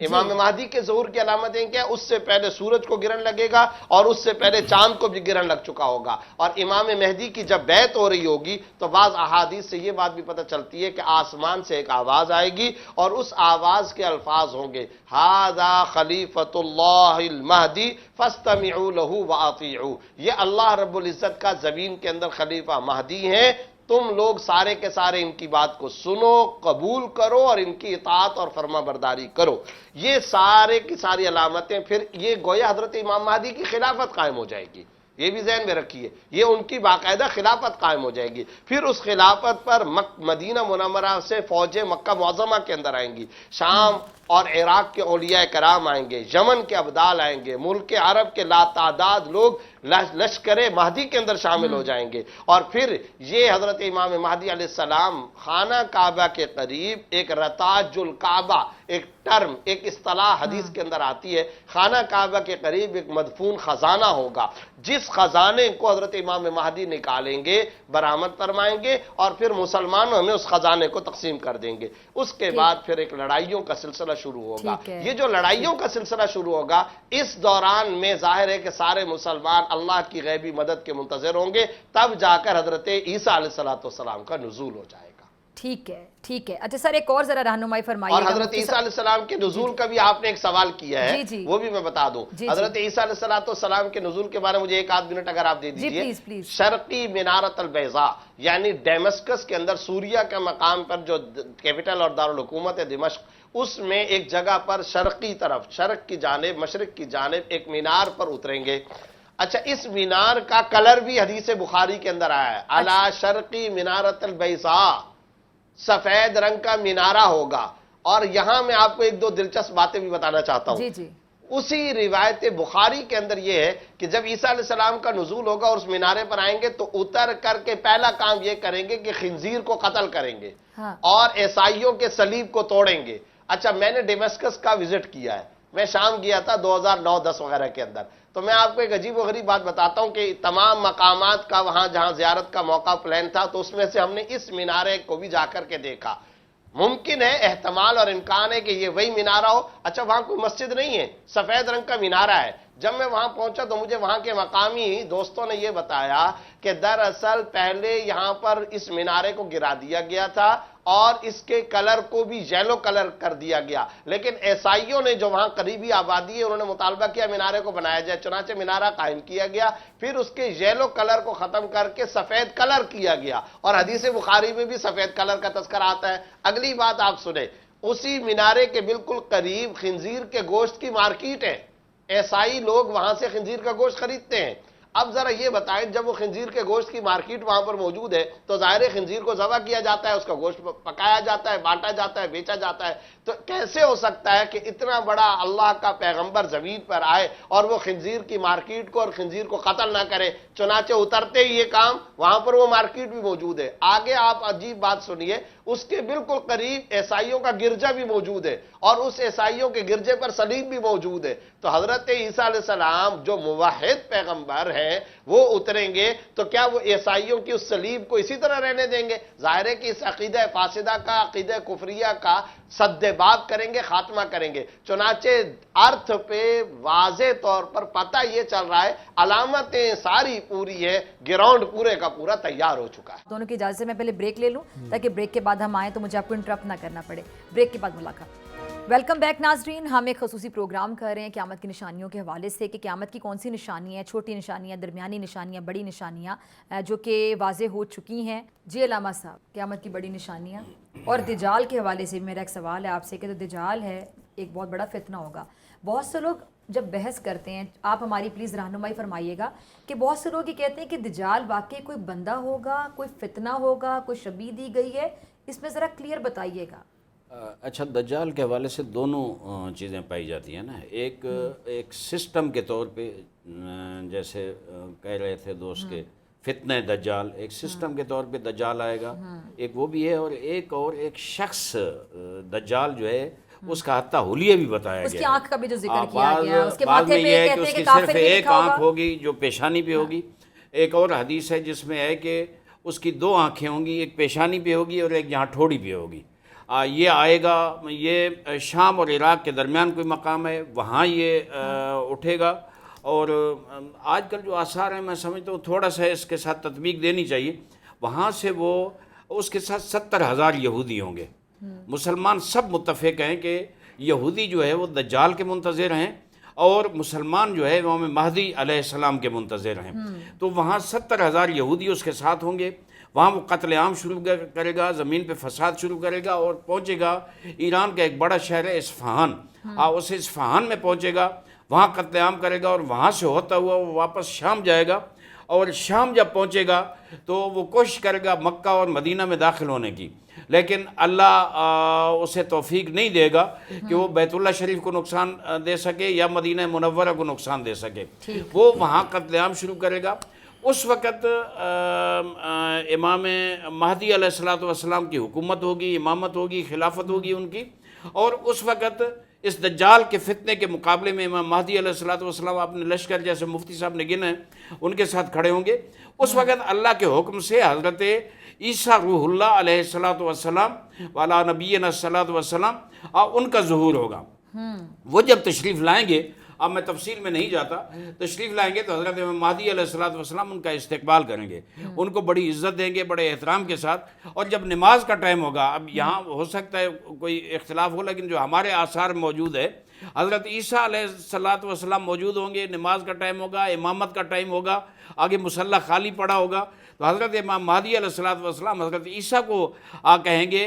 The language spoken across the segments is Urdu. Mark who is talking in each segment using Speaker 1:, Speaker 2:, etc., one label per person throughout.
Speaker 1: امام مہدی کے ظہور کی علامتیں کیا؟ اس سے پہلے سورج کو گرہن لگے گا اور اس سے پہلے چاند کو بھی گرہن لگ چکا ہوگا، اور امام مہدی کی جب بیعت ہو رہی ہوگی تو بعض احادیث سے یہ بات بھی پتہ چلتی ہے کہ آسمان سے ایک آواز آئے گی اور اس آواز کے الفاظ ہوں گے ھذا خلیفۃ اللہ المہدی فاستمعوا له واطیعوا، یہ اللہ رب العزت کا زمین کے اندر خلیفہ مہدی ہیں، تم لوگ سارے کے سارے ان کی بات کو سنو، قبول کرو اور ان کی اطاعت اور فرما برداری کرو۔ یہ سارے کی ساری علامتیں، پھر یہ گویا حضرت امام مہدی کی خلافت قائم ہو جائے گی، یہ بھی ذہن میں رکھیے، یہ ان کی باقاعدہ خلافت قائم ہو جائے گی۔ پھر اس خلافت پر مدینہ منورہ سے فوجیں مکہ معظمہ کے اندر آئیں گی، شام اور عراق کے اولیاء کرام آئیں گے، یمن کے ابدال آئیں گے، ملک عرب کے لاتعداد لوگ لشکر مہدی کے اندر شامل ہو جائیں گے، اور پھر یہ حضرت امام مہدی علیہ السلام خانہ کعبہ کے قریب ایک رتاج الکعبہ، ایک ٹرم، ایک اصطلاح حدیث کے اندر آتی ہے، خانہ کعبہ کے قریب ایک مدفون خزانہ ہوگا، جس خزانے کو حضرت امام مہدی نکالیں گے، برآمد فرمائیں گے، اور پھر مسلمانوں میں اس خزانے کو تقسیم کر دیں گے۔ اس کے بعد پھر ایک لڑائیوں کا سلسلہ شروع ہوگا۔ یہ جو لڑائیوں کا سلسلہ شروع ہوگا، اس دوران میں ظاہر ہے کہ سارے مسلمان اللہ کی غیبی مدد کے منتظر ہوں گے، تب جا کر حضرت عیسیٰ علیہ السلام کا نزول ہو جائے گا۔
Speaker 2: ٹھیک ہے، ٹھیک ہے۔ اچھا سر، ایک اور ذرا رہنمائی فرمائیے گا۔
Speaker 1: اور حضرت عیسیٰ علیہ السلام کے نزول کا بھی آپ نے ایک سوال کیا ہے، وہ بھی میں بتا دوں۔ حضرت عیسیٰ علیہ السلام کے نزول کے بارے میں مجھے ایک آدھ منٹ اگر آپ دے دیجئے۔ شرقی منارت البیضاء، یعنی ڈیمسکس کے اندر سوریا کے مقام پر جو کیپٹل اور دارالحکومت ہے دمشق، اس میں ایک جگہ پر شرقی طرف، شرق کی جانب، مشرق کی جانب ایک مینار پر اتریں گے۔ اچھا، اس مینار کا کلر بھی حدیث بخاری کے اندر آیا ہے، علی شرقی منارت البیضاء، سفید رنگ کا مینارہ ہوگا۔ اور یہاں میں آپ کو ایک دو دلچسپ باتیں بھی بتانا چاہتا ہوں۔ اسی روایت بخاری کے اندر یہ ہے کہ جب عیسیٰ علیہ السلام کا نزول ہوگا اور اس مینارے پر آئیں گے تو اتر کر کے پہلا کام یہ کریں گے کہ خنزیر کو قتل کریں گے اور عیسائیوں کے صلیب کو توڑیں گے۔ اچھا، میں نے ڈیمسکس کا وزٹ کیا ہے، میں شام گیا تھا 2009-10 وغیرہ کے اندر، تو میں آپ کو ایک عجیب و غریب بات بتاتا ہوں کہ تمام مقامات کا وہاں جہاں زیارت کا موقع پلان تھا تو اس میں سے ہم نے اس مینارے کو بھی جا کر کے دیکھا۔ ممکن ہے، احتمال اور امکان ہے کہ یہ وہی مینارہ ہو۔ اچھا، وہاں کوئی مسجد نہیں ہے، سفید رنگ کا مینارہ ہے۔ جب میں وہاں پہنچا تو مجھے وہاں کے مقامی دوستوں نے یہ بتایا کہ دراصل پہلے یہاں پر اس مینارے کو گرا دیا گیا تھا اور اس کے کلر کو بھی یلو کلر کر دیا گیا، لیکن عیسائیوں نے جو وہاں قریبی آبادی ہے انہوں نے مطالبہ کیا مینارے کو بنایا جائے، چنانچہ مینارہ قائم کیا گیا، پھر اس کے یلو کلر کو ختم کر کے سفید کلر کیا گیا، اور حدیث بخاری میں بھی سفید کلر کا تذکرہ آتا ہے۔ اگلی بات آپ سنیں، اسی مینارے کے بالکل قریب خنزیر کے گوشت کی مارکیٹ ہے، عیسائی لوگ وہاں سے خنزیر کا گوشت خریدتے ہیں۔ اب ذرا یہ بتائیں، جب وہ خنزیر کے گوشت کی مارکیٹ وہاں پر موجود ہے تو ظاہر خنزیر کو ذبح کیا جاتا ہے، اس کا گوشت پکایا جاتا ہے، بانٹا جاتا ہے، بیچا جاتا ہے، تو کیسے ہو سکتا ہے کہ اتنا بڑا اللہ کا پیغمبر زمین پر آئے اور وہ خنزیر کی مارکیٹ کو اور خنزیر کو قتل نہ کرے؟ چنانچہ اترتے ہی یہ کام، وہاں پر وہ مارکیٹ بھی موجود ہے۔ آگے آپ عجیب بات سنیے، اس کے بالکل قریب عیسائیوں کا گرجا بھی موجود ہے اور اس عیسائیوں کے گرجے پر صلیب بھی موجود ہے۔ تو حضرت عیسیٰ علیہ السلام جو موحد پیغمبر ہیں وہ اتریں گے تو کیا وہ عیسائیوں کی اس صلیب کو اسی طرح رہنے دیں گے؟ ظاہر ہے کہ اس عقیدہ فاسدہ کا، عقیدہ کفریہ کا سد باب کریں گے، خاتمہ کریں گے۔ چنانچہ ارتھ پہ واضح طور پر پتہ یہ چل رہا ہے، علامتیں ساری پوری ہے، گراؤنڈ پورے کا پورا تیار ہو چکا ہے۔
Speaker 2: دونوں کی اجازت سے میں پہلے بریک لے لوں تاکہ بریک کے بعد ہم آئیں تو مجھے آپ کو انٹرپٹ نہ کرنا پڑے۔ بریک کے بعد ملاقات۔ ویلکم بیک ناظرین، ہم ایک خصوصی پروگرام کر رہے ہیں قیامت کی نشانیوں کے حوالے سے کہ قیامت کی کون سی نشانیاں ہیں، چھوٹی نشانیاں، درمیانی نشانیاں، بڑی نشانیاں جو کہ واضح ہو چکی ہیں۔ جی علامہ صاحب، قیامت کی بڑی نشانیاں اور دجال کے حوالے سے میرا ایک سوال ہے آپ سے کہ دجال ہے ایک بہت بڑا فتنہ ہوگا۔ بہت سے لوگ جب بحث کرتے ہیں، آپ ہماری پلیز رہنمائی فرمائیے گا کہ بہت سے لوگ یہ کہتے ہیں کہ دجال واقعی کوئی بندہ ہوگا، کوئی فتنہ ہوگا، کوئی شبیہ دی گئی ہے، اس میں ذرا کلیئر بتائیے گا۔
Speaker 3: اچھا، دجال کے حوالے سے دونوں چیزیں پائی جاتی ہیں نا، ایک سسٹم کے طور پہ جیسے کہہ رہے تھے دوست کے فتنہ دجال، ایک سسٹم کے طور پہ دجال آئے گا، ایک وہ بھی ہے، اور ایک شخص دجال جو ہے اس کا حتیٰ حلیہ بھی بتایا گیا،
Speaker 2: اس کی آنکھ کا بھی جو ذکر کیا گیا، اس کے ماتھے
Speaker 3: میں یہ ہے کہ اس کی صرف ایک آنکھ
Speaker 2: ہوگا،
Speaker 3: ہوگی جو پیشانی پہ ہوگی۔ ایک اور حدیث ہے جس میں ہے کہ اس کی دو آنکھیں ہوں گی، ایک پیشانی پہ ہوگی اور ایک یہاں ٹھوڑی پہ ہوگی۔ یہ آئے گا، یہ شام اور عراق کے درمیان کوئی مقام ہے، وہاں یہ اٹھے گا. اور آج کل جو آثار ہیں میں سمجھتا ہوں تھوڑا سا اس کے ساتھ تطبیق دینی چاہیے. وہاں سے وہ اس کے ساتھ 70,000 یہودی ہوں گے. مسلمان سب متفق ہیں کہ یہودی جو ہے وہ دجال کے منتظر ہیں اور مسلمان جو ہے امام مہدی علیہ السلام کے منتظر ہیں. تو وہاں 70,000 یہودی اس کے ساتھ ہوں گے. وہاں وہ قتل عام شروع کرے گا، زمین پہ فساد شروع کرے گا اور پہنچے گا ایران کا ایک بڑا شہر ہے اصفہان. اس اصفہان میں پہنچے گا، وہاں قتل عام کرے گا اور وہاں سے ہوتا ہوا وہ واپس شام جائے گا. اور شام جب پہنچے گا تو وہ کوشش کرے گا مکہ اور مدینہ میں داخل ہونے کی، لیکن اللہ اسے توفیق نہیں دے گا کہ وہ بیت اللہ شریف کو نقصان دے سکے یا مدینہ منورہ کو نقصان دے سکے. وہ وہاں قتل عام شروع کرے گا. اس وقت امام مہدی علیہ السلام کی حکومت ہوگی، امامت ہوگی، خلافت ہوگی ان کی. اور اس وقت اس دجال کے فتنے کے مقابلے میں امام مہدی علیہ السلام اپنے لشکر جیسے مفتی صاحب نے گنے ان کے ساتھ کھڑے ہوں گے. اس وقت اللہ کے حکم سے حضرت عیسیٰ روح اللہ علیہ السلام والا نبینا الصلاۃ والسلام ان کا ظہور ہوگا. وہ جب تشریف لائیں گے، اب میں تفصیل میں نہیں جاتا، تشریف لائیں گے تو حضرت امام مہدی علیہ السلام ان کا استقبال کریں گے، ان کو بڑی عزت دیں گے، بڑے احترام کے ساتھ. اور جب نماز کا ٹائم ہوگا، اب یہاں ہو سکتا ہے کوئی اختلاف ہو، لیکن جو ہمارے آثار موجود ہے حضرت عیسیٰ علیہ السلام موجود ہوں گے، نماز کا ٹائم ہوگا، امامت کا ٹائم ہوگا، آگے مصلی خالی پڑا ہوگا. تو حضرت امام مہدی علیہ السلام حضرت عیسیٰ کو کہیں گے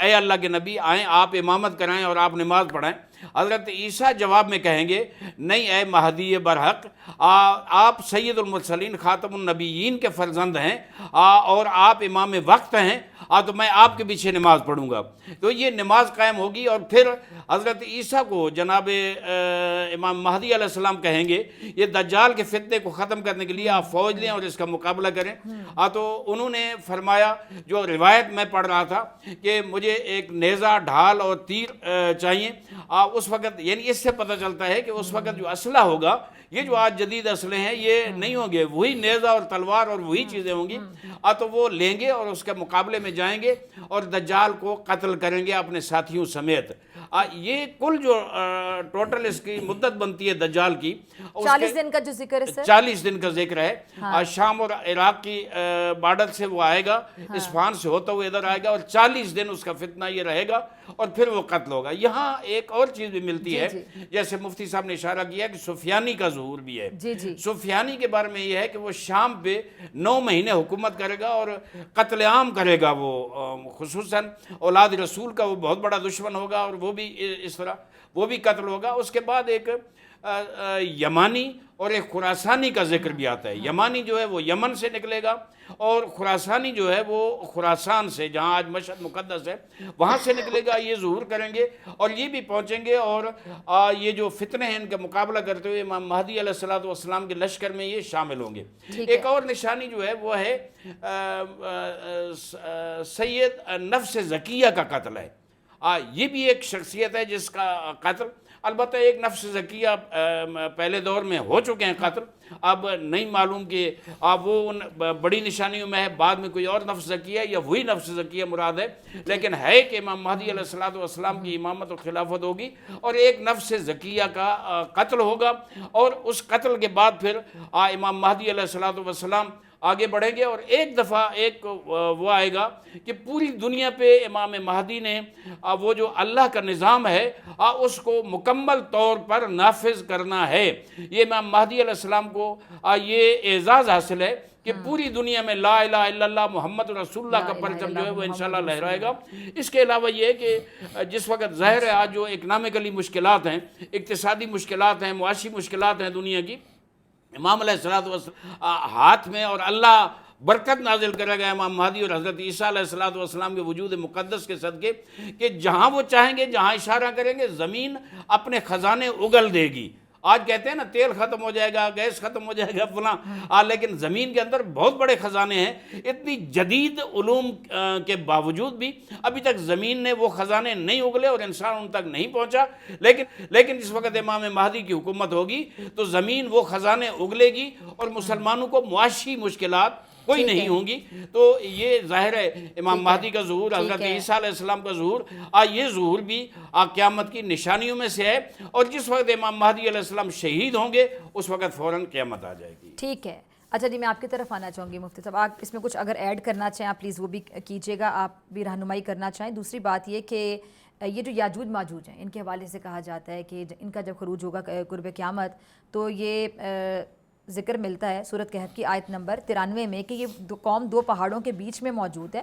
Speaker 3: اے اللہ کے نبی آئیں، آپ امامت کرائیں اور آپ نماز پڑھائیں. حضرت عیسیٰ جواب میں کہیں گے نہیں اے مہدی برحق، آپ سید المرسلین خاتم النبیین کے فرزند ہیں اور آپ امام وقت ہیں، تو میں آپ کے پیچھے نماز پڑھوں گا. تو یہ نماز قائم ہوگی اور پھر حضرت عیسیٰ کو جناب امام مہدی علیہ السلام کہیں گے یہ دجال کے فتنے کو ختم کرنے کے لیے آپ فوج لیں اور اس کا مقابلہ کریں. تو انہوں نے فرمایا، جو روایت میں پڑھ رہا تھا، کہ مجھے ایک نیزہ، ڈھال اور تیر چاہیے. اس وقت یعنی اس سے پتہ چلتا ہے کہ اس وقت جو اسلحہ ہوگا، یہ جو آج جدید اسلحے ہیں یہ نہیں ہوں گے، وہی نیزہ اور تلوار اور وہی چیزیں ہوں گی. تو وہ لیں گے اور اس کے مقابلے میں جائیں گے اور دجال کو قتل کریں گے اپنے ساتھیوں سمیت. یہ کل جو ٹوٹل اس کی مدت بنتی ہے دجال کی،
Speaker 2: 40 دن کا جو ذکر ہے سر،
Speaker 3: 40 دن کا ذکر ہے. شام اور عراق کی بارڈر سے وہ آئے گا، اصفہان سے ہوتا ہوا ادھر آئے گا اور 40 دن اس کا فتنہ یہ رہے گا اور پھر وہ قتل ہوگا. یہاں ایک اور چیز بھی ملتی ہے، جیسے مفتی صاحب نے اشارہ کیا کہ سفیانی کا ظہور بھی ہے. سفیانی کے بارے میں یہ ہے کہ وہ شام پہ 9 مہینے حکومت کرے گا اور قتل عام کرے گا. وہ خصوصاً اولاد رسول کا وہ بہت بڑا دشمن ہوگا اور وہ بھی اس طرح وہ بھی قتل ہوگا. اس کے بعد ایک یمانی اور ایک خراسانی کا ذکر بھی آتا ہے. یمانی جو ہے وہ یمن سے نکلے گا اور خراسانی جو ہے وہ خراسان سے، جہاں آج مشہد مقدس ہے، وہاں سے نکلے گا. یہ ظہور کریں گے اور یہ بھی پہنچیں گے اور یہ جو فتنے ہیں ان کا مقابلہ کرتے ہوئے امام مہدی علیہ السلام کے لشکر میں یہ شامل ہوں گے. ایک اور نشانی جو ہے وہ ہے سید نفس زکیہ کا قتل ہے. یہ بھی ایک شخصیت ہے جس کا قتل، البتہ ایک نفس زکیہ پہلے دور میں ہو چکے ہیں قتل، اب نہیں معلوم کہ وہ ان بڑی نشانیوں میں ہے، بعد میں کوئی اور نفس زکیہ یا وہی نفس زکیہ مراد ہے. لیکن ہے کہ امام مہدی علیہ السلام کی امامت و خلافت ہوگی اور ایک نفس زکیہ کا قتل ہوگا. اور اس قتل کے بعد پھر امام مہدی علیہ السلام آگے بڑھیں گے اور ایک دفعہ ایک وہ آئے گا کہ پوری دنیا پہ امام مہدی نے وہ جو اللہ کا نظام ہے اس کو مکمل طور پر نافذ کرنا ہے. یہ امام مہدی علیہ السلام کو یہ اعزاز حاصل ہے کہ پوری دنیا میں لا الہ الا اللہ محمد رسول اللہ کا پرچم جو ہے وہ انشاءاللہ لہرائے گا. اس کے علاوہ یہ ہے کہ جس وقت ظاہر ہے آج جو اکنامکلی مشکلات ہیں، اقتصادی مشکلات ہیں، معاشی مشکلات ہیں دنیا کی، امام علیہ السلام ہاتھ میں اور اللہ برکت نازل کرے گا امام مہدی اور حضرت عیسیٰ علیہ السلام کے وجود مقدس کے صدقے، کہ جہاں وہ چاہیں گے، جہاں اشارہ کریں گے، زمین اپنے خزانے اگل دے گی. آج کہتے ہیں نا تیل ختم ہو جائے گا، گیس ختم ہو جائے گا فلاں، لیکن زمین کے اندر بہت بڑے خزانے ہیں. اتنی جدید علوم کے باوجود بھی ابھی تک زمین نے وہ خزانے نہیں اگلے اور انسان ان تک نہیں پہنچا. لیکن جس وقت امام مہدی کی حکومت ہوگی تو زمین وہ خزانے اگلے گی اور مسلمانوں کو معاشی مشکلات کوئی نہیں ہوں گی۔ تو یہ ظاہر ہے امام مہدی کا ظہور، حضرت عیسیٰ علیہ السلام کا ظہور، یہ ظہور بھی قیامت کی نشانیوں میں سے ہے، اور جس وقت امام مہدی علیہ السلام شہید ہوں گے اس وقت فوراً قیامت آ جائے گی۔
Speaker 2: ٹھیک ہے، اچھا جی، میں آپ کی طرف آنا چاہوں گی مفتی صاحب، آپ اس میں کچھ اگر ایڈ کرنا چاہیں آپ پلیز وہ بھی کیجیے گا، آپ بھی رہنمائی کرنا چاہیں۔ دوسری بات یہ کہ یہ جو یاجوج ماجوج ہیں ان کے حوالے سے کہا جاتا ہے کہ ان کا جب خروج ہوگا قرب قیامت تو یہ ذکر ملتا ہے سورۃ کہف کی آیت نمبر 93 میں کہ یہ قوم دو پہاڑوں کے بیچ میں موجود ہے،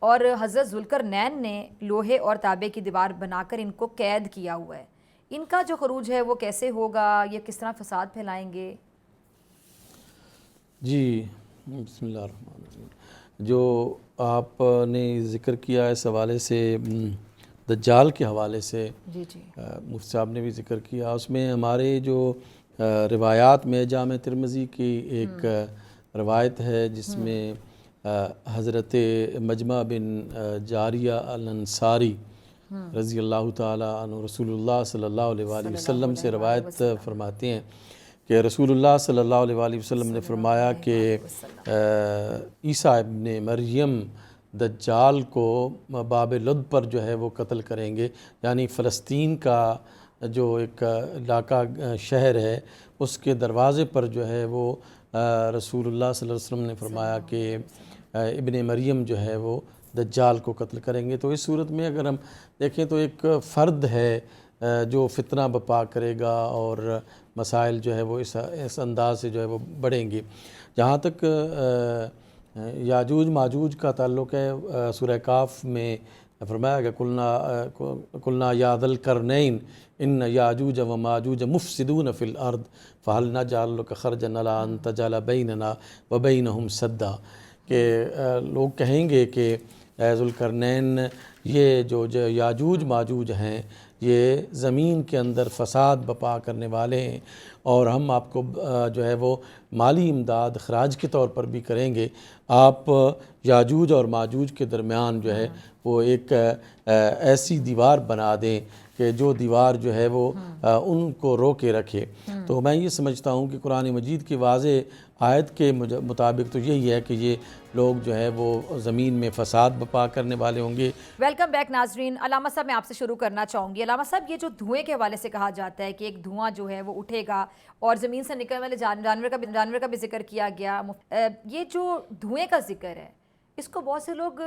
Speaker 2: اور حضرت ذوالقرنین نے لوہے اور تانبے کی دیوار بنا کر ان کو قید کیا ہوا ہے۔ ان کا جو خروج ہے وہ کیسے ہوگا، یہ کس طرح فساد پھیلائیں گے؟
Speaker 4: جی بسم اللہ الرحمن الرحیم، جو آپ نے ذکر کیا اس حوالے سے دجال کے حوالے سے،
Speaker 2: جی جی
Speaker 4: مفتی صاحب نے بھی ذکر کیا، اس میں ہمارے جو روایات میں جامع ترمذی کی ایک روایت ہے جس میں حضرت مجمع بن جاریہ الانصاری رضی اللہ تعالیٰ عنہ رسول اللہ صلی اللہ علیہ وآلہ وسلم سے روایت فرماتے ہیں کہ رسول اللہ صلی اللہ علیہ وآلہ وسلم نے فرمایا کہ عیسیٰ ابن مریم دجال کو باب لد پر جو ہے وہ قتل کریں گے، یعنی فلسطین کا جو ایک علاقہ شہر ہے اس کے دروازے پر جو ہے وہ رسول اللہ صلی اللہ علیہ وسلم نے فرمایا کہ ابن مریم جو ہے وہ دجال کو قتل کریں گے۔ تو اس صورت میں اگر ہم دیکھیں تو ایک فرد ہے جو فتنہ بپا کرے گا اور مسائل جو ہے وہ اس انداز سے جو ہے وہ بڑھیں گے۔ جہاں تک یاجوج ماجوج کا تعلق ہے، سورہ کاف میں فرمایا کہ قلنا یا ذا القرنین ان یاجوج و ماجوج مفسدون فی الارض فہل نجعل لک خرجا الی ان تجعل بیننا و بینہم سدا، کہ لوگ کہیں گے کہ اے ذوالقرنین یہ جو یاجوج ماجوج ہیں یہ زمین کے اندر فساد بپا کرنے والے ہیں، اور ہم آپ کو جو ہے وہ مالی امداد خراج کے طور پر بھی کریں گے، آپ یاجوج اور ماجوج کے درمیان جو ہے وہ ایک ایسی دیوار بنا دیں کہ جو دیوار جو ہے وہ ان کو روکے رکھے۔ تو میں یہ سمجھتا ہوں کہ قرآن مجید کی واضح آیت کے مطابق تو یہی ہے کہ یہ لوگ جو ہے وہ زمین میں فساد بپا کرنے والے ہوں گے۔
Speaker 2: ویلکم بیک ناظرین، علامہ صاحب میں آپ سے شروع کرنا چاہوں گی۔ علامہ صاحب، یہ جو دھوئیں کے حوالے سے کہا جاتا ہے کہ ایک دھواں جو ہے وہ اٹھے گا اور زمین سے نکلنے والے جانور کا بھی ذکر کیا گیا، یہ جو دھوئیں کا ذکر ہے اس کو بہت سے لوگ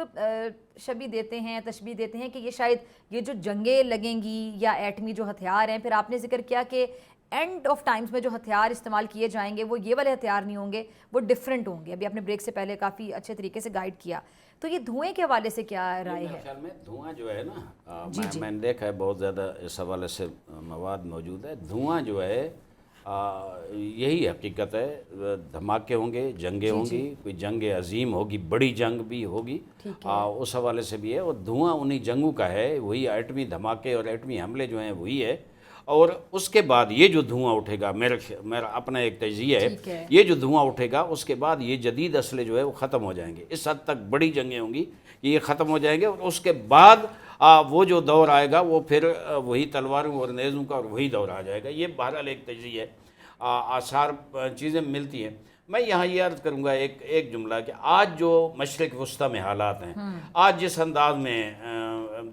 Speaker 2: شبیہ دیتے ہیں، تشبیہ دیتے ہیں کہ یہ شاید یہ جو جنگیں لگیں گی یا ایٹمی جو ہتھیار ہیں، پھر آپ نے ذکر کیا کہ اینڈ آف ٹائمز میں جو ہتھیار استعمال کیے جائیں گے وہ یہ والے ہتھیار نہیں ہوں گے، وہ ڈیفرنٹ ہوں گے۔ ابھی آپ نے بریک سے پہلے کافی اچھے طریقے سے گائیڈ کیا، تو یہ دھوئیں کے حوالے سے کیا رائے ہے؟
Speaker 3: میرے خیال میں دھواں جو ہے نا، میں نے دیکھا ہے بہت زیادہ اس حوالے سے مواد موجود ہے۔ دھواں جو ہے یہی حقیقت ہے، دھماکے ہوں گے، جنگیں ہوں گی، کوئی جنگ عظیم ہوگی، بڑی جنگ بھی ہوگی، اس حوالے سے بھی ہے، اور دھواں انہی جنگوں کا ہے، وہی ایٹمی دھماکے اور ایٹمی حملے جو ہیں وہی ہے۔ اور اس کے بعد یہ جو دھواں اٹھے گا، میرا اپنا ایک تجزیہ ہے، یہ جو دھواں اٹھے گا اس کے بعد یہ جدید اسلحے جو ہے وہ ختم ہو جائیں گے۔ اس حد تک بڑی جنگیں ہوں گی کہ یہ ختم ہو جائیں گے، اور اس کے بعد وہ جو دور آئے گا وہ پھر وہی تلواروں اور نیزوں کا اور وہی دور آ جائے گا۔ یہ بہرحال ایک تجزیہ ہے، آثار چیزیں ملتی ہیں۔ میں یہاں یہ عرض کروں گا ایک جملہ کہ آج جو مشرق وسطیٰ میں حالات ہیں، آج جس انداز میں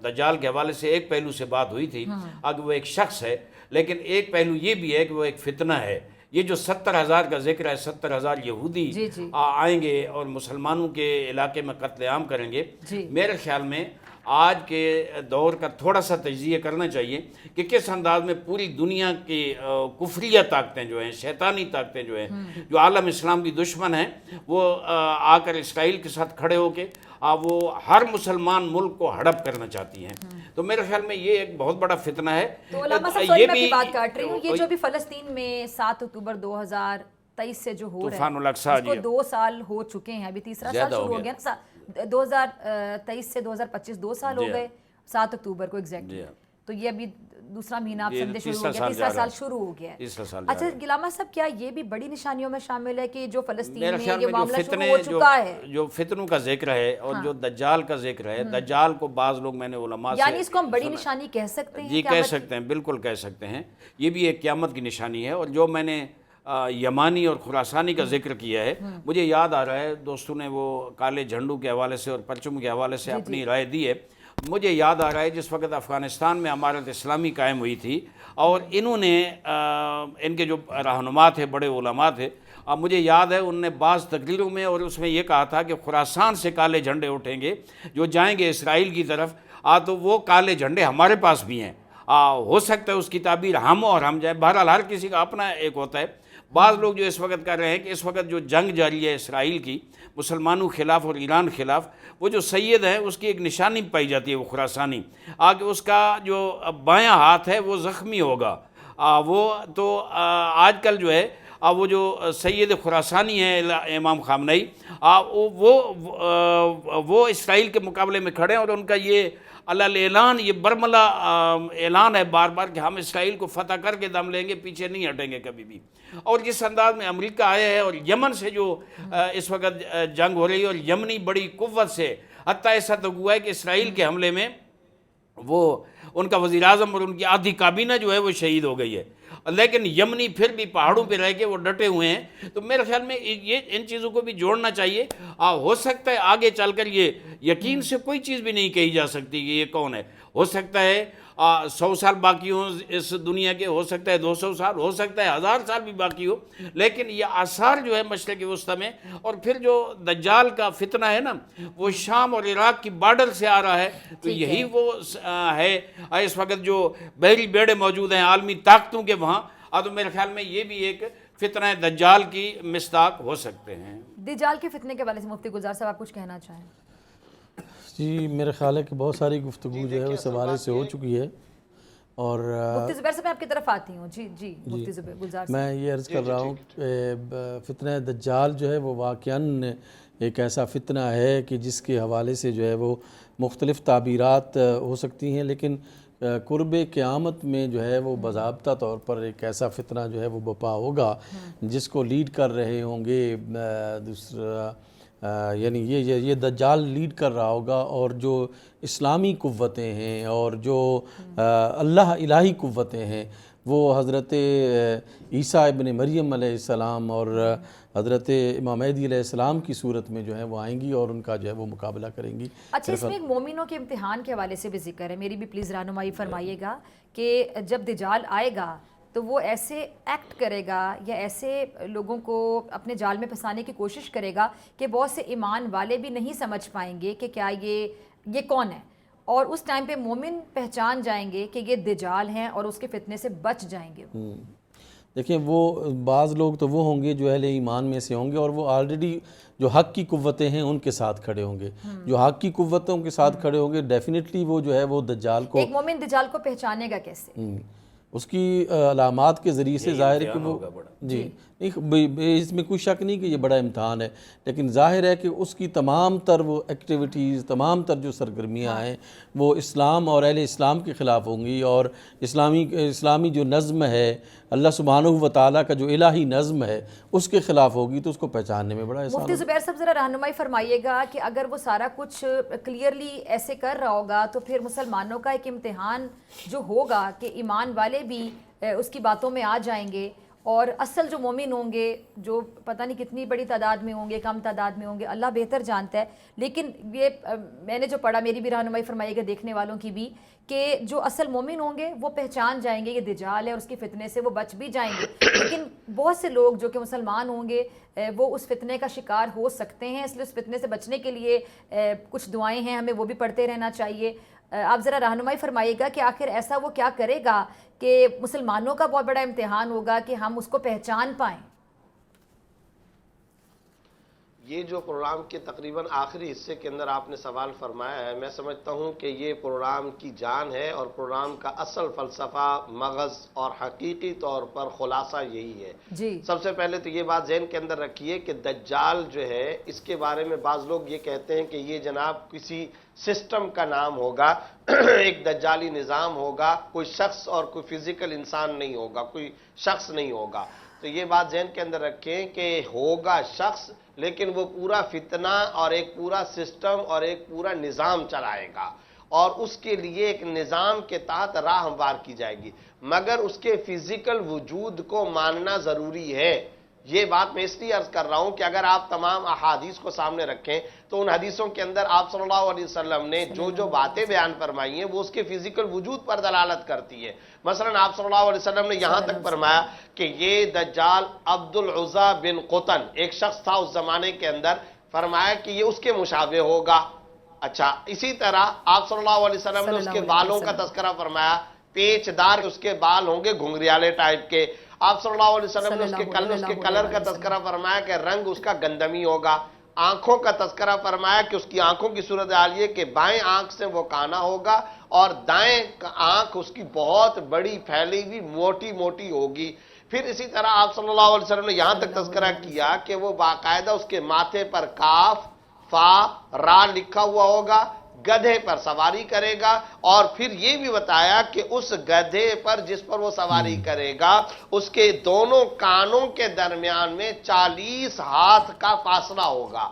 Speaker 3: دجال کے حوالے سے ایک پہلو سے بات ہوئی تھی، اگر وہ ایک شخص ہے، لیکن ایک پہلو یہ بھی ہے کہ وہ ایک فتنہ ہے۔ یہ جو 70,000 کا ذکر ہے، 70,000 یہودی آئیں گے اور مسلمانوں کے علاقے میں قتل عام کریں گے، میرے خیال میں آج کے دور کا تھوڑا سا تجزیہ کرنا چاہیے کہ کس انداز میں پوری دنیا کی کفریہ طاقتیں جو ہیں، شیطانی طاقتیں جو ہیں، جو عالم اسلام کی دشمن ہیں، وہ آ کر اسرائیل کے ساتھ کھڑے ہو کے وہ ہر مسلمان ملک کو ہڑپ کرنا چاہتی ہیں۔ تو میرے خیال میں یہ ایک بہت بڑا فتنہ ہے۔
Speaker 2: تو علامہ صاحب سوری میں بات کاٹ رہی ہوں، یہ جو بھی فلسطین میں 7 اکتوبر 2023 سے جو ہو رہا ہے اس کو 2 سال ہو چکے ہیں، ابھی تیسرا سال شروع ہو گیا نا، 2023 سے 2025 2 سال ہو گئے 7 اکتوبر کو ایگزیکٹلی، تو یہ ابھی دوسرا مہینہ آپ سمجھے شروع ہو گیا، تیسرا سال شروع ہو گیا ہے۔ اچھا علامہ صاحب، کیا یہ بھی بڑی نشانیوں میں شامل ہے کہ جو فلسطین میں یہ معاملہ شروع ہو چکا ہے؟
Speaker 3: جو فتنوں کا ذکر ہے اور جو دجال کا ذکر ہے، دجال کو بعض لوگ میں نے علماء سے،
Speaker 2: یعنی اس کو ہم بڑی نشانی کہہ سکتے ہیں؟
Speaker 3: جی کہہ سکتے ہیں، بالکل کہہ سکتے ہیں، یہ بھی ایک قیامت کی نشانی ہے۔ اور جو میں نے یمانی اور خراسانی کا ذکر کیا ہے، مجھے یاد آ رہا ہے، دوستوں نے وہ کالے جھنڈوں کے حوالے سے اور پرچم کے حوالے سے اپنی رائے دی ہے، مجھے یاد آ رہا ہے جس وقت افغانستان میں امارت اسلامی قائم ہوئی تھی اور انہوں نے ان کے جو رہنما تھے، بڑے علماء تھے، مجھے یاد ہے انہوں نے بعض تقریروں میں اور اس میں یہ کہا تھا کہ خراسان سے کالے جھنڈے اٹھیں گے جو جائیں گے اسرائیل کی طرف، تو وہ کالے جھنڈے ہمارے پاس بھی ہیں، ہو سکتا ہے اس کی تعبیر ہم اور ہم جائیں، بہرحال ہر کسی کا اپنا ایک ہوتا ہے۔ بعض لوگ جو اس وقت کر رہے ہیں کہ اس وقت جو جنگ جاری ہے اسرائیل کی مسلمانوں خلاف اور ایران خلاف، وہ جو سید ہے اس کی ایک نشانی پائی جاتی ہے، وہ خراسانی، آگے اس کا جو بایاں ہاتھ ہے وہ زخمی ہوگا، وہ تو آج کل جو ہے وہ جو سید خراسانی ہے امام خامنئی، وہ اسرائیل کے مقابلے میں کھڑے ہیں اور ان کا یہ اعلان، یہ برملا اعلان ہے بار بار کہ ہم اسرائیل کو فتح کر کے دم لیں گے، پیچھے نہیں ہٹیں گے کبھی بھی۔ اور جس انداز میں امریکہ آیا ہے اور یمن سے جو اس وقت جنگ ہو رہی ہے اور یمنی بڑی قوت سے، حتیٰ ایسا تک ہوا ہے کہ اسرائیل کے حملے میں وہ ان کا وزیر اعظم اور ان کی آدھی کابینہ جو ہے وہ شہید ہو گئی ہے، لیکن یمنی پھر بھی پہاڑوں پہ رہ کے وہ ڈٹے ہوئے ہیں۔ تو میرے خیال میں یہ ان چیزوں کو بھی جوڑنا چاہیے۔ ہو سکتا ہے آگے چل کر یہ یقین سے کوئی چیز بھی نہیں کہی جا سکتی کہ یہ کون ہے، ہو سکتا ہے 100 سال باقی ہوں اس دنیا کے، ہو سکتا ہے 200 سال، ہو سکتا ہے 1000 سال بھی باقی ہو، لیکن یہ آثار جو ہے مشرق وسطیٰ میں، اور پھر جو دجال کا فتنہ ہے نا وہ شام اور عراق کی بارڈر سے آ رہا ہے، تو یہی وہ ہے اس وقت جو بحری بیڑے موجود ہیں عالمی طاقتوں کے وہاں، تو میرے خیال میں یہ بھی ایک فتنہ دجال کی مصداق ہو سکتے ہیں۔
Speaker 2: دجال کے فتنے کے بارے سے مفتی گلزار صاحب آپ کچھ کہنا چاہیں؟
Speaker 4: جی میرے خیال ہے کہ بہت ساری گفتگو جو ہے اس حوالے سے ہو چکی ہے، اور
Speaker 2: مفتی زبیر صاحب میں آپ کی طرف آتی ہوں۔ جی مفتی زبیر گلزار صاحب،
Speaker 4: میں یہ عرض کر رہا ہوں کہ فتنہ دجال جو ہے وہ واقعاً ایک ایسا فتنہ ہے کہ جس کے حوالے سے جو ہے وہ مختلف تعبیرات ہو سکتی ہیں، لیکن قرب قیامت میں جو ہے وہ باضابطہ طور پر ایک ایسا فتنہ جو ہے وہ بپا ہوگا جس کو لیڈ کر رہے ہوں گے دوسرا، یعنی یہ دجال لیڈ کر رہا ہوگا، اور جو اسلامی قوتیں ہیں اور جو اللہ الہی قوتیں ہیں وہ حضرت عیسیٰ ابن مریم علیہ السلام اور حضرت امام مہدی علیہ السلام کی صورت میں جو ہے وہ آئیں گی اور ان کا جو ہے وہ مقابلہ کریں گی۔
Speaker 2: اچھا، اس میں ایک مومنوں کے امتحان کے حوالے سے بھی ذکر ہے، میری بھی پلیز رہنمائی فرمائیے گا کہ جب دجال آئے گا تو وہ ایسے ایکٹ کرے گا یا ایسے لوگوں کو اپنے جال میں پھنسانے کی کوشش کرے گا کہ بہت سے ایمان والے بھی نہیں سمجھ پائیں گے کہ کیا یہ کون ہے، اور اس ٹائم پہ مومن پہچان جائیں گے کہ یہ دجال ہیں اور اس کے فتنے سے بچ جائیں گے۔
Speaker 4: دیکھیں وہ بعض لوگ تو وہ ہوں گے جو اہل ایمان میں سے ہوں گے اور وہ آلریڈی جو حق کی قوتیں ہیں ان کے ساتھ کھڑے ہوں گے، جو حق کی قوتوں کے ساتھ کھڑے ہوں گے ڈیفینیٹلی وہ جو ہے وہ دجال کو،
Speaker 2: ایک مومن دجال کو پہچانے گا کیسے؟
Speaker 4: اس کی علامات کے ذریعے سے ظاہر ہے کہ وہ جی اس میں کوئی شک نہیں کہ یہ بڑا امتحان ہے، لیکن ظاہر ہے کہ اس کی تمام تر وہ ایکٹیویٹیز، تمام تر جو سرگرمیاں ہیں وہ اسلام اور اہل اسلام کے خلاف ہوں گی، اور اسلامی جو نظم ہے، اللہ سبحانہ و تعالیٰ کا جو الہی نظم ہے اس کے خلاف ہوگی، تو اس کو پہچاننے میں بڑا آسان
Speaker 2: مفتی زبیر صاحب ذرا رہنمائی فرمائیے گا کہ اگر وہ سارا کچھ کلیئرلی ایسے کر رہا ہوگا تو پھر مسلمانوں کا ایک امتحان جو ہوگا کہ ایمان والے بھی اس کی باتوں میں آ جائیں گے، اور اصل جو مومن ہوں گے جو پتہ نہیں کتنی بڑی تعداد میں ہوں گے، کم تعداد میں ہوں گے، اللہ بہتر جانتا ہے، لیکن یہ میں نے جو پڑھا، میری بھی رہنمائی فرمائیے گا دیکھنے والوں کی بھی، کہ جو اصل مومن ہوں گے وہ پہچان جائیں گے یہ دجال ہے اور اس کے فتنے سے وہ بچ بھی جائیں گے، لیکن بہت سے لوگ جو کہ مسلمان ہوں گے وہ اس فتنے کا شکار ہو سکتے ہیں، اس لیے اس فتنے سے بچنے کے لیے کچھ دعائیں ہیں ہمیں وہ بھی پڑھتے رہنا چاہیے۔ آپ ذرا رہنمائی فرمائیے گا کہ آخر ایسا وہ کیا کرے گا کہ مسلمانوں کا بہت بڑا امتحان ہوگا کہ ہم اس کو پہچان پائیں۔
Speaker 1: یہ جو پروگرام کے تقریباً آخری حصے کے اندر آپ نے سوال فرمایا ہے، میں سمجھتا ہوں کہ یہ پروگرام کی جان ہے اور پروگرام کا اصل فلسفہ، مغز اور حقیقی طور پر خلاصہ یہی ہے۔
Speaker 2: جی
Speaker 1: سب سے پہلے تو یہ بات ذہن کے اندر رکھیے کہ دجال جو ہے اس کے بارے میں بعض لوگ یہ کہتے ہیں کہ یہ جناب کسی سسٹم کا نام ہوگا، ایک دجالی نظام ہوگا، کوئی شخص اور کوئی فزیکل انسان نہیں ہوگا، کوئی شخص نہیں ہوگا۔ تو یہ بات ذہن کے اندر رکھیں کہ ہوگا شخص، لیکن وہ پورا فتنہ اور ایک پورا سسٹم اور ایک پورا نظام چلائے گا، اور اس کے لیے ایک نظام کے تحت راہ ہموار کی جائے گی، مگر اس کے فزیکل وجود کو ماننا ضروری ہے۔ یہ بات میں اس لیے عرض کر رہا ہوں کہ اگر آپ تمام احادیث کو سامنے رکھیں تو ان حدیثوں کے اندر آپ صلی اللہ علیہ وسلم نے جو باتیں بیان فرمائی ہیں وہ اس کے فزیکل وجود پر دلالت کرتی ہے۔ مثلا آپ صلی اللہ علیہ وسلم نے یہاں تک فرمایا کہ یہ دجال عبد العزا بن قطن ایک شخص تھا اس زمانے کے اندر، فرمایا کہ یہ اس کے مشابہ ہوگا۔ اچھا، اسی طرح آپ صلی اللہ علیہ وسلم نے اس کے بالوں کا تذکرہ فرمایا، پیچ دار اس کے بال ہوں گے گھنگریالے ٹائپ کے۔ آپ صلی اللہ علیہ وسلم نے اس کے کلر کا تذکرہ فرمایا کہ رنگ اس کا گندمی ہوگا۔ آنکھوں کا تذکرہ فرمایا کہ اس کی آنکھوں کی صورتحال یہ کہ بائیں آنکھ سے وہ کانا ہوگا اور دائیں آنکھ اس کی بہت بڑی پھیلی ہوئی موٹی موٹی ہوگی۔ پھر اسی طرح آپ صلی اللہ علیہ وسلم نے یہاں تک تذکرہ کیا کہ وہ باقاعدہ اس کے ماتھے پر کاف فا را لکھا ہوا ہوگا، گدھے پر سواری کرے گا، اور پھر یہ بھی بتایا کہ اس گدھے پر جس پر وہ سواری کرے گا اس کے دونوں کانوں کے درمیان میں 40 ہاتھ کا فاصلہ ہوگا۔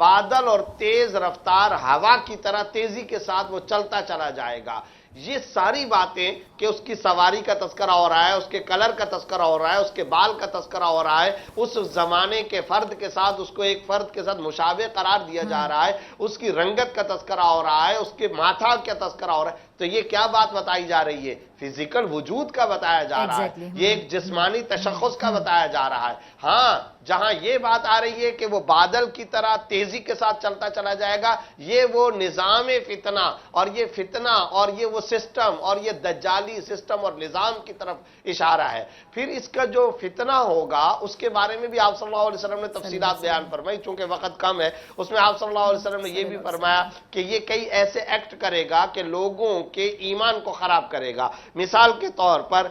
Speaker 1: بادل اور تیز رفتار ہوا کی طرح تیزی کے ساتھ وہ چلتا چلا جائے گا۔ یہ ساری باتیں کہ اس کی سواری کا تذکرہ ہو رہا ہے، اس کے کلر کا تذکرہ ہو رہا ہے، اس کے بال کا تذکرہ ہو رہا ہے، اس زمانے کے فرد کے ساتھ اس کو ایک فرد کے ساتھ مشابہ قرار دیا جا رہا ہے، اس کی رنگت کا تذکرہ ہو رہا ہے، اس کے ماتھا کا تذکرہ ہو رہا ہے، تو یہ کیا بات بتائی جا رہی ہے؟ فزیکل وجود کا بتایا جا رہا ہے، یہ ایک جسمانی تشخص کا بتایا جا رہا ہے۔ ہاں، جہاں یہ بات آ رہی ہے کہ وہ بادل کی طرح تیزی کے ساتھ چلتا چلا جائے گا، یہ وہ نظام فتنہ اور یہ فتنہ اور یہ وہ سسٹم اور یہ دجالی سسٹم اور نظام کی طرف اشارہ ہے۔ پھر اس کا جو فتنہ ہوگا اس کے بارے میں بھی آپ صلی اللہ علیہ وسلم نے تفصیلات بیان فرمائی، چونکہ وقت کم ہے۔ اس میں آپ صلی اللہ علیہ وسلم نے یہ بھی فرمایا کہ یہ کئی ایسے ایکٹ کرے گا کہ لوگوں کے ایمان کو خراب کرے گا۔ مثال کے طور پر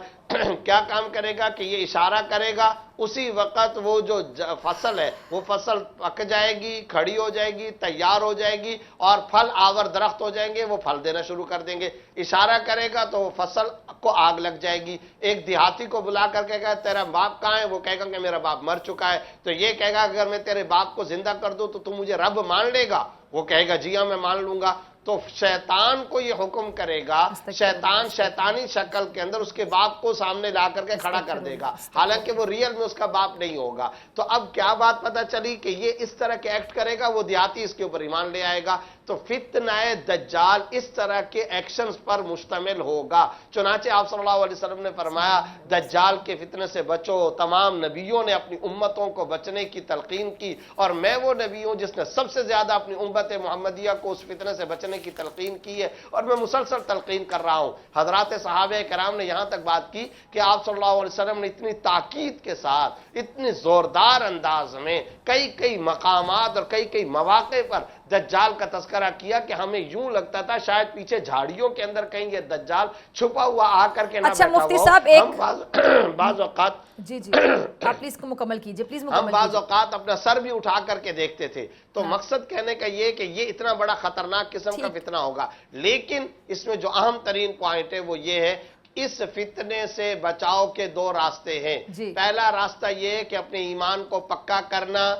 Speaker 1: کیا کام کرے گا کہ یہ اشارہ کرے گا، اسی وقت وہ جو فصل ہے وہ فصل پک جائے گی، کھڑی ہو جائے گی، تیار ہو جائے گی، اور پھل آور درخت ہو جائیں گے، وہ پھل دینا شروع کر دیں گے۔ اشارہ کرے گا تو وہ فصل کو آگ لگ جائے گی۔ ایک دیہاتی کو بلا کر کہے گا تیرا باپ کہاں ہے؟ وہ کہے گا کہ میرا باپ مر چکا ہے۔ تو یہ کہے گا اگر میں تیرے باپ کو زندہ کر دوں تو تم مجھے رب مان لے گا؟ وہ کہے گا جی ہاں میں مان لوں گا۔ تو شیطان کو یہ حکم کرے گا، شیطان شیطانی شکل کے اندر اس کے باپ کو سامنے لا کر کے کھڑا کر دے گا، حالانکہ وہ ریئل میں اس کا باپ نہیں ہوگا۔ تو اب کیا بات پتہ چلی کہ یہ اس طرح کے ایکٹ کرے گا، وہ دیہاتی اس کے اوپر ایمان لے آئے گا۔ تو فتنہ دجال اس طرح کے ایکشنز پر مشتمل ہوگا۔ چنانچہ آپ صلی اللہ علیہ وسلم نے فرمایا دجال کے فتنے سے بچو۔ تمام نبیوں نے اپنی امتوں کو بچنے کی تلقین کی، اور میں وہ نبی ہوں جس نے سب سے زیادہ اپنی امت محمدیہ کو اس فتنے سے بچنے کی تلقین کی ہے، اور میں مسلسل تلقین کر رہا ہوں۔ حضرات صحابہ کرام نے یہاں تک بات کی کہ آپ صلی اللہ علیہ وسلم نے اتنی تاکید کے ساتھ، اتنی زوردار انداز میں کئی مقامات اور کئی مواقع پر دجال کا تذکرہ کیا کہ ہمیں یوں لگتا تھا شاید پیچھے جھاڑیوں کے اندر کہیں یہ دجال چھپا ہوا آ کر کے نہ
Speaker 2: اچھا
Speaker 1: بیٹھا
Speaker 2: مفتی
Speaker 1: ہوا
Speaker 2: صاحب
Speaker 1: ہم بعض اوقات
Speaker 2: جی آپ پلیز کو مکمل کیجئے، پلیز
Speaker 1: ہم
Speaker 2: مکمل
Speaker 1: بعض
Speaker 2: کیجئے۔
Speaker 1: اوقات اپنا سر بھی اٹھا کر کے دیکھتے تھے۔ تو مقصد کہنے کا یہ کہ یہ اتنا بڑا خطرناک قسم کا فتنہ ہوگا، لیکن اس میں جو اہم ترین پوائنٹ ہے وہ یہ ہے اس فتنے سے بچاؤ کے دو راستے ہیں۔ پہلا راستہ یہ ہے کہ اپنے ایمان کو پکا کرنا،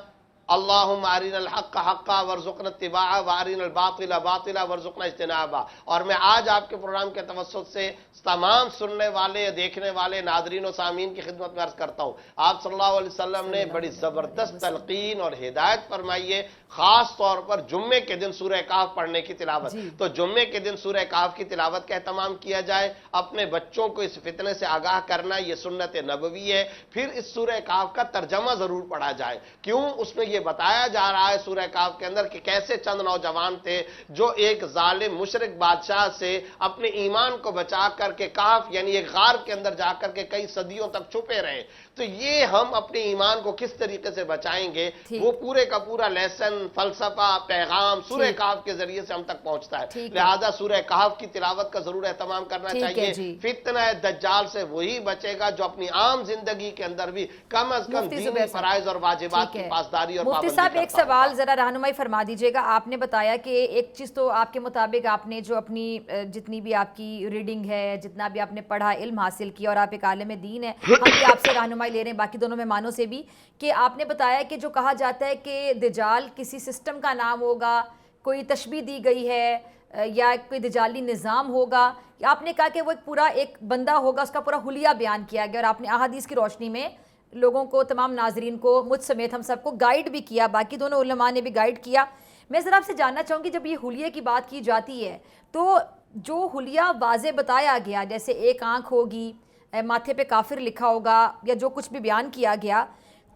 Speaker 1: اللہم ارنا الحق حقا ورزقنا اتباعہ وارنا الباطل باطلا ورزقنا اجتنابہ۔ اور میں آج آپ کے پروگرام کے توسط سے تمام سننے والے، دیکھنے والے ناظرین و سامعین کی خدمت میں عرض کرتا ہوں، آپ صلی اللہ علیہ وسلم نے بڑی زبردست تلقین اور ہدایت فرمائی ہے، خاص طور پر جمعے کے دن سورہ کہف پڑھنے کی تلاوت۔ تو جمعے کے دن سورہ کہف کی تلاوت کا اہتمام کیا جائے، اپنے بچوں کو اس فتنے سے آگاہ کرنا یہ سنت نبوی ہے۔ پھر اس سورہ کہف کا ترجمہ ضرور پڑھا جائے، کیوں؟ اس میں یہ بتایا جا رہا ہے سورہ کہف کے اندر کہ کیسے چند نوجوان تھے جو ایک ظالم مشرک بادشاہ سے اپنے ایمان کو بچا کر کے کہف یعنی ایک غار کے اندر جا کر کے کئی صدیوں تک چھپے رہے۔ تو یہ ہم اپنے ایمان کو کس طریقے سے بچائیں گے، وہ پورے کا پورا لیسن، فلسفہ، پیغام سورہ کہف کے ذریعے سے ہم تک پہنچتا ہے۔ لہذا سورہ کہف کی تلاوت کا ضرور اہتمام کرنا چاہیے۔ فتنہ دجال سے وہی بچے گا جو اپنی عام زندگی کے اندر بھی کم از کم دینی فرائض اور واجبات کی پاسداری اور
Speaker 2: مفتی صاحب ایک سوال ذرا رہنمائی فرما دیجئے گا۔ آپ نے بتایا کہ ایک چیز تو آپ کے مطابق آپ نے جو اپنی جتنی بھی آپ کی ریڈنگ ہے، جتنا بھی آپ نے پڑھا، علم حاصل کیا، اور آپ ایک عالم دین ہے، ہم بھی آپ سے رہنمائی لے رہے ہیں باقی دونوں مہمانوں سے بھی، کہ آپ نے بتایا کہ جو کہا جاتا ہے کہ دجال کسی سسٹم کا نام ہوگا، کوئی تشبیہ دی گئی ہے یا کوئی دجالی نظام ہوگا، یا آپ نے کہا کہ وہ ایک پورا ایک بندہ ہوگا، اس کا پورا حلیہ بیان کیا گیا، اور آپ نے احادیث کی روشنی میں لوگوں کو، تمام ناظرین کو، مجھ سمیت ہم سب کو گائیڈ بھی کیا، باقی دونوں علماء نے بھی گائیڈ کیا۔ میں ذرا آپ سے جاننا چاہوں گی، جب یہ حلیے کی بات کی جاتی ہے تو جو حلیہ واضح بتایا گیا، جیسے ایک آنکھ ہوگی، ماتھے پہ کافر لکھا ہوگا، یا جو کچھ بھی بیان کیا گیا،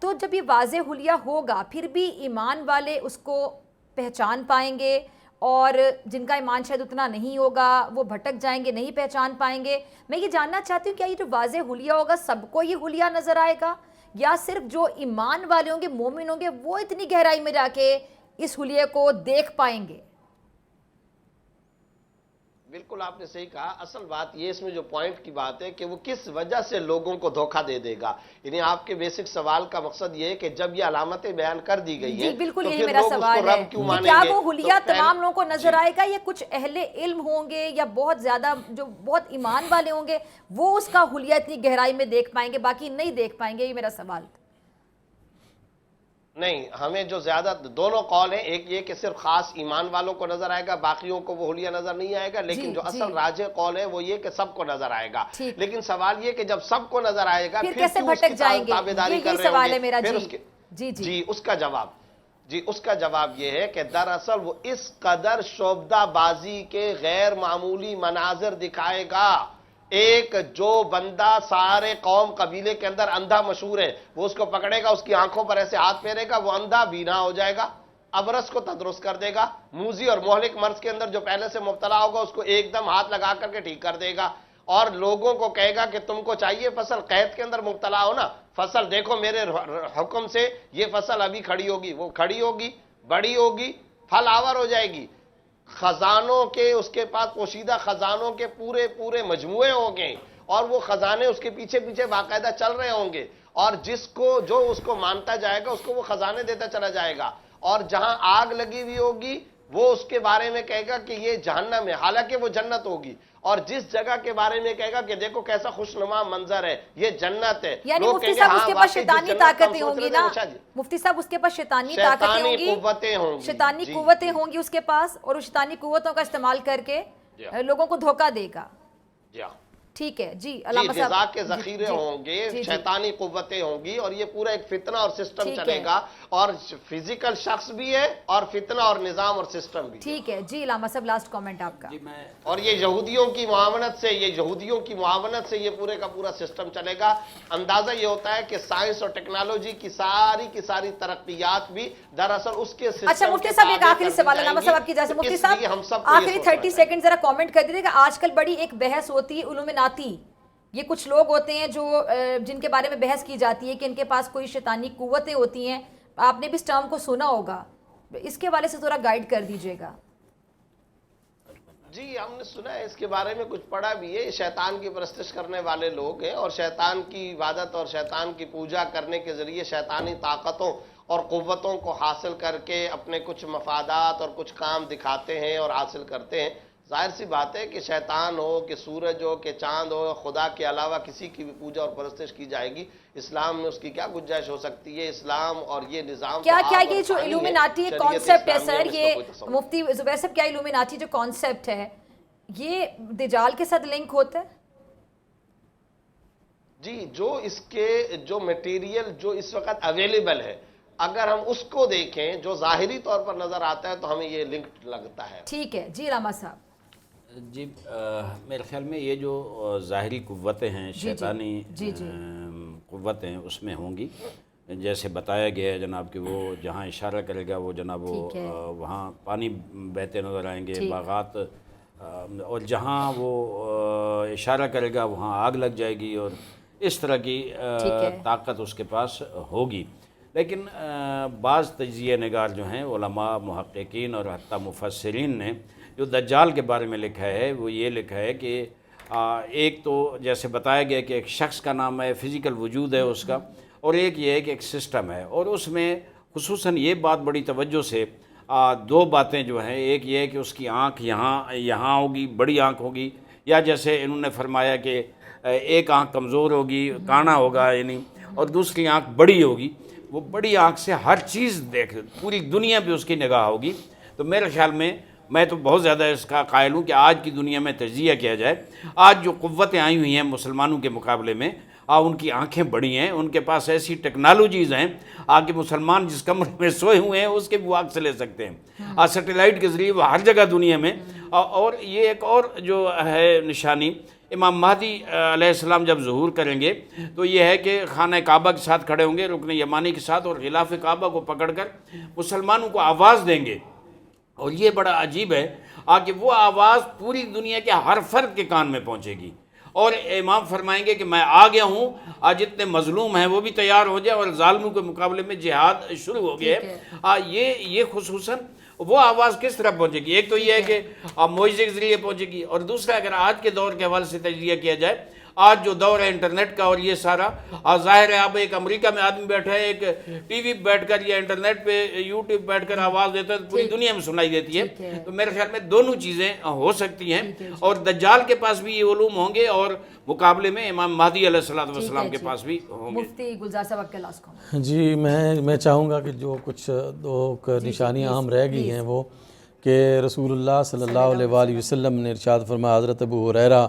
Speaker 2: تو جب یہ واضح حلیہ ہوگا پھر بھی ایمان والے اس کو پہچان پائیں گے، اور جن کا ایمان شاید اتنا نہیں ہوگا وہ بھٹک جائیں گے، نہیں پہچان پائیں گے؟ میں یہ جاننا چاہتی ہوں، کیا یہ جو واضح حلیہ ہوگا سب کو یہ حلیہ نظر آئے گا، یا صرف جو ایمان والے ہوں گے، مومن ہوں گے، وہ اتنی گہرائی میں جا کے اس حلیے کو دیکھ پائیں گے؟
Speaker 1: بالکل آپ نے صحیح کہا۔ اصل بات یہ اس میں جو پوائنٹ کی بات ہے کہ وہ کس وجہ سے لوگوں کو دھوکہ دے دے گا، یعنی آپ کے بیسک سوال کا مقصد یہ ہے کہ جب یہ علامتیں بیان کر دی گئی ہیں
Speaker 2: جی بالکل،
Speaker 1: تو
Speaker 2: یہی
Speaker 1: پھر
Speaker 2: میرا
Speaker 1: لوگ اس کو
Speaker 2: سوال ہے
Speaker 1: رب کیوں
Speaker 2: کہ
Speaker 1: مانیں
Speaker 2: کیا
Speaker 1: گے؟
Speaker 2: وہ حلیہ
Speaker 1: تو
Speaker 2: تمام لوگوں کو نظر آئے گا، یا کچھ اہل علم ہوں گے یا بہت زیادہ جو بہت ایمان والے ہوں گے وہ اس کا حلیہ اتنی گہرائی میں دیکھ پائیں گے، باقی نہیں دیکھ پائیں گے؟ یہ میرا سوال تھا۔
Speaker 1: نہیں، ہمیں جو زیادہ دونوں قول ہیں، ایک یہ کہ صرف خاص ایمان والوں کو نظر آئے گا، باقیوں کو وہ حلیہ نظر نہیں آئے گا، لیکن جو اصل راجح قول ہے وہ یہ کہ سب کو نظر آئے گا۔ لیکن سوال یہ کہ جب سب کو نظر آئے گا
Speaker 2: پھر
Speaker 1: پھر
Speaker 2: کیسے
Speaker 1: کیوں اس
Speaker 2: بھٹک
Speaker 1: کی
Speaker 2: جائیں گے؟
Speaker 1: تابعداری کر
Speaker 2: یہ
Speaker 1: رہے
Speaker 2: سوال ہے
Speaker 1: ہوں
Speaker 2: میرا۔
Speaker 1: گے؟
Speaker 2: جی
Speaker 1: اس کا جواب یہ ہے کہ دراصل وہ اس قدر شعبدہ بازی کے غیر معمولی مناظر دکھائے گا۔ ایک جو بندہ سارے قوم قبیلے کے اندر اندھا مشہور ہے، وہ اس کو پکڑے گا، اس کی آنکھوں پر ایسے ہاتھ پھیرے گا، وہ اندھا بینا ہو جائے گا، ابرص کو تدرست کر دے گا، موذی اور مہلک مرض کے اندر جو پہلے سے مبتلا ہوگا اس کو ایک دم ہاتھ لگا کر کے ٹھیک کر دے گا، اور لوگوں کو کہے گا کہ تم کو چاہیے فصل قید کے اندر مبتلا ہو نا، فصل دیکھو میرے حکم سے یہ فصل ابھی کھڑی ہوگی، وہ کھڑی ہوگی، بڑی ہوگی، پھل آور ہو جائے گی، خزانوں کے اس کے پاس پوشیدہ خزانوں کے پورے مجموعے ہوں گے، اور وہ خزانے اس کے پیچھے پیچھے باقاعدہ چل رہے ہوں گے، اور جو اس کو مانتا جائے گا اس کو وہ خزانے دیتا چلا جائے گا، اور جہاں آگ لگی ہوئی ہوگی وہ اس کے بارے میں کہے گا کہ یہ جہنم ہے، حالانکہ وہ جنت ہوگی، اور جس جگہ کے بارے میں کہے گا کہ دیکھو کیسا خوشنما منظر ہے، یہ جنت ہے۔
Speaker 2: یعنی مفتی صاحب اس کے پاس شیطانی طاقتیں ہوں گی نا، مفتی صاحب اس کے پاس شیطانی طاقتیں ہوں گی، شیطانی قوتیں ہوں گی اس کے پاس، اور اس شیطانی قوتوں کا استعمال کر کے لوگوں کو دھوکہ دے گا۔ ٹھیک ہے جی، علامہ صاحب
Speaker 1: غذا کے ذخیرے ہوں گے، شیطانی قوتیں ہوں گی، اور یہ پورا ایک فتنہ اور سسٹم چلے گا، اور فزیکل شخص بھی ہے اور فتنہ اور نظام اور سسٹم بھی۔
Speaker 2: ٹھیک ہے جی، علامہ صاحب لاسٹ کامنٹ آپ کا۔
Speaker 1: اور یہ یہودیوں کی معاونت سے یہ پورے کا پورا سسٹم چلے گا۔ اندازہ یہ ہوتا ہے کہ سائنس اور ٹیکنالوجی کی ساری ترقیات بھی دراصل اس کے سسٹم۔
Speaker 2: اچھا مفتی صاحب ایک آخری سوال علامہ صاحب آپ کی اجازت، مفتی صاحب آخری 30 سیکنڈ ذرا کامنٹ کر دیجیے کہ آج کل بڑی ایک بحث ہوتی ہے علوم ناتی، یہ کچھ لوگ ہوتے ہیں جو جن کے بارے میں بحث کی جاتی ہے کہ ان کے پاس کوئی شیطانی قوتیں ہوتی ہیں، آپ نے بھی اس ٹرم کو سنا ہوگا، اس کے حوالے سے تھوڑا گائیڈ کر دیجیے گا۔
Speaker 1: جی ہم نے سنا ہے، اس کے بارے میں کچھ پڑھا بھی ہے، شیطان کی پرستش کرنے والے لوگ ہیں، اور شیطان کی عبادت اور شیطان کی پوجا کرنے کے ذریعے شیطانی طاقتوں اور قوتوں کو حاصل کر کے اپنے کچھ مفادات اور کچھ کام دکھاتے ہیں اور حاصل کرتے ہیں۔ ظاہر سی بات ہے کہ شیطان ہو کہ سورج ہو کہ چاند ہو، خدا کے علاوہ کسی کی بھی پوجا اور پرستش کی جائے گی، اسلام میں اس کی کیا گنجائش ہو سکتی ہے؟ اسلام اور یہ نظام
Speaker 2: کیا یہ جو علومیناٹی کانسیپٹ ہے سر، یہ مفتی زبیر صاحب، کیا علومیناٹی جو کانسیپٹ ہے یہ دجال کے ساتھ لنک ہوتا ہے؟
Speaker 1: جی، جو اس کے جو میٹیریل جو اس وقت اویلیبل ہے، اگر ہم اس کو دیکھیں جو ظاہری طور پر نظر آتا ہے تو ہمیں یہ لنک لگتا ہے۔
Speaker 2: ٹھیک ہے جی علامہ صاحب۔
Speaker 3: جی میرے خیال میں یہ جو ظاہری قوتیں ہیں، شیطانی قوتیں اس میں ہوں گی، جیسے بتایا گیا ہے جناب کہ وہ جہاں اشارہ کرے گا وہ جناب وہ وہاں پانی بہتے نظر آئیں گے، باغات، اور جہاں وہ اشارہ کرے گا وہاں آگ لگ جائے گی، اور اس طرح کی طاقت اس کے پاس ہوگی۔ لیکن بعض تجزیہ نگار جو ہیں علماء، محققین اور حتیٰ مفسرین نے جو دجال کے بارے میں لکھا ہے وہ یہ لکھا ہے کہ ایک تو جیسے بتایا گیا کہ ایک شخص کا نام ہے، فزیکل وجود ہے اس کا، اور ایک یہ ہے کہ ایک سسٹم ہے، اور اس میں خصوصاً یہ بات بڑی توجہ سے دو باتیں جو ہیں، ایک یہ ہے کہ اس کی آنکھ یہاں ہوگی، بڑی آنکھ ہوگی، یا جیسے انہوں نے فرمایا کہ ایک آنکھ کمزور ہوگی، کانا ہوگا یعنی، اور دوسری آنکھ بڑی ہوگی، وہ بڑی آنکھ سے ہر چیز پوری دنیا پہ اس کی نگاہ ہوگی، تو میرے خیال میں تو بہت زیادہ اس کا قائل ہوں کہ آج کی دنیا میں تجزیہ کیا جائے، آج جو قوتیں آئی ہوئی ہیں مسلمانوں کے مقابلے میں، ان کی آنکھیں بڑی ہیں، ان کے پاس ایسی ٹیکنالوجیز ہیں کہ مسلمان جس کمرے میں سوئے ہوئے ہیں اس کے بھی واقع سے لے سکتے ہیں سیٹلائٹ کے ذریعے، وہ ہر جگہ دنیا میں۔ اور یہ ایک اور جو ہے نشانی، امام مہدی علیہ السلام جب ظہور کریں گے تو یہ ہے کہ خانہ کعبہ کے ساتھ کھڑے ہوں گے، رکن یمانی کے ساتھ، اور غلاف کعبہ کو پکڑ کر مسلمانوں کو آواز دیں گے۔ اور یہ بڑا عجیب ہے کہ وہ آواز پوری دنیا کے ہر فرد کے کان میں پہنچے گی، اور امام فرمائیں گے کہ میں آ گیا ہوں، آج جتنے مظلوم ہیں وہ بھی تیار ہو جائیں، اور ظالموں کے مقابلے میں جہاد شروع ہو گیا ہے۔ یہ خصوصاً وہ آواز کس طرح پہنچے گی؟ ایک تو یہ ہے کہ معجزے کے ذریعے پہنچے گی، اور دوسرا اگر آج کے دور کے حوالے سے تجزیہ کیا جائے، آج جو دور ہے انٹرنیٹ کا اور یہ سارا، ظاہر ہے اب ایک امریکہ میں آدمی بیٹھا ہے، ایک ٹی وی بیٹھ کر یا انٹرنیٹ پہ یوٹیوب بیٹھ کر آواز دیتا ہے تو پوری دنیا میں سنائی دیتی ہے۔ تو میرے خیال میں دونوں چیزیں ہو سکتی ہیں، اور دجال کے پاس بھی یہ علوم ہوں گے، اور مقابلے میں امام مہدی علیہ السلام کے پاس بھی ہوں گے۔
Speaker 2: مفتی گلزار صاحب آپ کے لاسٹ کامنٹ۔
Speaker 4: جی میں چاہوں گا کہ جو کچھ دو نشانیاں اہم رہ گئی ہیں وہ کہ رسول اللہ صلی اللہ علیہ وآلہ وسلم نے ارشاد فرمایا، حضرت ابو ہریرہ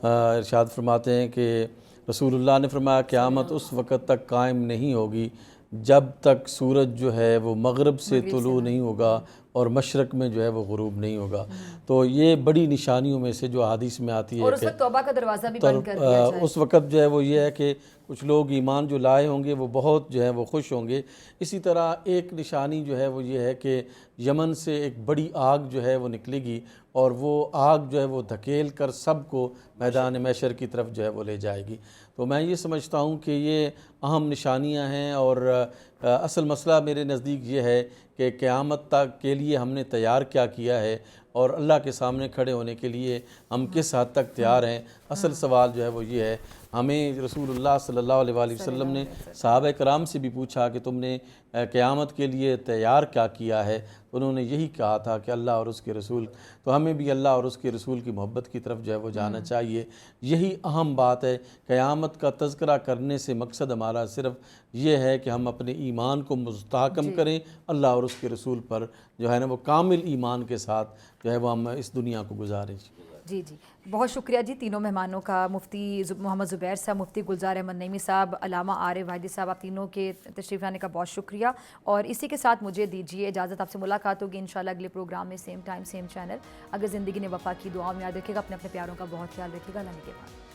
Speaker 4: ارشاد فرماتے ہیں کہ رسول اللہ نے فرمایا قیامت اس وقت تک قائم نہیں ہوگی جب تک سورج جو ہے وہ مغرب سے طلوع نہیں ہوگا اور مشرق میں جو ہے وہ غروب نہیں ہوگا۔ تو یہ بڑی نشانیوں میں سے جو حدیث میں آتی ہے
Speaker 2: اور اس وقت توبہ کا دروازہ بھی بند کر دیا جائے۔
Speaker 4: اس وقت جو ہے وہ یہ ہے کہ کچھ لوگ ایمان جو لائے ہوں گے وہ بہت جو ہے وہ خوش ہوں گے۔ اسی طرح ایک نشانی جو ہے وہ یہ ہے کہ یمن سے ایک بڑی آگ جو ہے وہ نکلے گی، اور وہ آگ جو ہے وہ دھکیل کر سب کو میدان محشر کی طرف جو ہے وہ لے جائے گی۔ تو میں یہ سمجھتا ہوں کہ یہ اہم نشانیاں ہیں، اور اصل مسئلہ میرے نزدیک یہ ہے کہ قیامت تک کے لیے ہم نے تیار کیا کیا ہے، اور اللہ کے سامنے کھڑے ہونے کے لیے ہم کس حد تک تیار ہیں۔ اصل سوال جو ہے وہ یہ ہے۔ ہمیں رسول اللہ صلی اللہ علیہ وآلہ وسلم نے صحابہ کرام سے بھی پوچھا کہ تم نے قیامت کے لیے تیار کیا کیا ہے، انہوں نے یہی کہا تھا کہ اللہ اور اس کے رسول۔ تو ہمیں بھی اللہ اور اس کے رسول کی محبت کی طرف جو ہے وہ جانا چاہیے، یہی اہم بات ہے۔ قیامت کا تذکرہ کرنے سے مقصد ہمارا صرف یہ ہے کہ ہم اپنے ایمان کو مستحکم کریں، اللہ اور اس کے رسول پر جو ہے نا وہ کامل ایمان کے ساتھ جو ہے وہ ہم اس دنیا کو گزاریں۔
Speaker 2: جی بہت شکریہ جی تینوں مہمانوں کا، مفتی محمد زبیر صاحب، مفتی گلزار احمد نعیمی صاحب، علامہ عارف واحدی صاحب، آپ تینوں کے تشریف لانے کا بہت شکریہ۔ اور اسی کے ساتھ مجھے دیجیے اجازت، آپ سے ملاقات ہوگی انشاءاللہ اگلے پروگرام میں، سیم ٹائم سیم چینل۔ اگر زندگی نے وفا کی، دعاؤں میں یاد رکھے گا، اپنے پیاروں کا بہت خیال رکھے گا۔ اللہ کے بعد